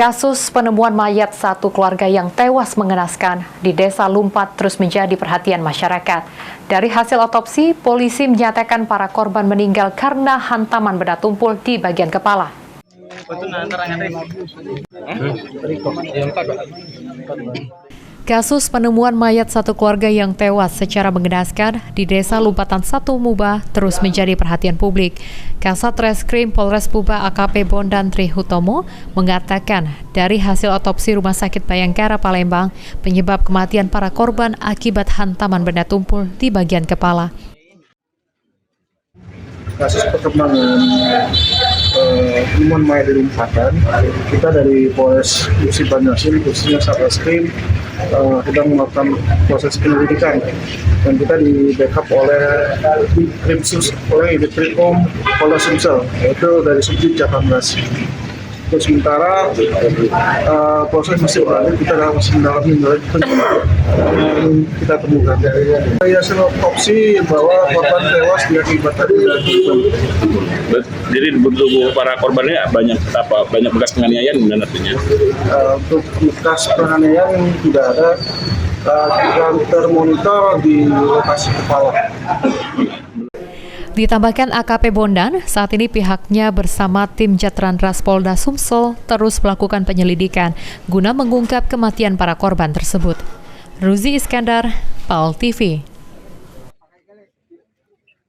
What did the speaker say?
Kasus penemuan mayat satu keluarga yang tewas mengenaskan di Desa Lumpat terus menjadi perhatian masyarakat. Dari hasil otopsi, polisi menyatakan para korban meninggal karena hantaman benda tumpul di bagian kepala. Kasus penemuan mayat satu keluarga yang tewas secara mengenaskan di Desa Lumpatan 1 Muba terus menjadi perhatian publik. Kasat Reskrim Polres Muba AKP Bondan Tri Hutomo mengatakan dari hasil otopsi Rumah Sakit Bayangkara Palembang, penyebab kematian para korban akibat hantaman benda tumpul di bagian kepala. Kasus perkembangan penemuan mayat di Lumpatan, kita dari Polres Musi Banjarmasin khususnya Satreskrim sedang melakukan proses penyelidikan dan kita di backup oleh Krimsus oleh Ditripom Polres Sumsel, yaitu dari Subdit Jakartas. Terus sementara proses masih berlanjut, kita masih mendalami kita temukan dari hasil otopsi bahwa korban tewas diakibatkan benda tumpul. Jadi di tubuh para korbannya banyak bekas penganiayaan dan artinya untuk bekas penganiayaan tidak ada, yang termonitor di lokasi kepala. Ditambahkan AKP Bondan, saat ini pihaknya bersama tim Jatranras Polda Sumsel terus melakukan penyelidikan guna mengungkap kematian para korban tersebut. Ruzi Iskandar, PAL TV.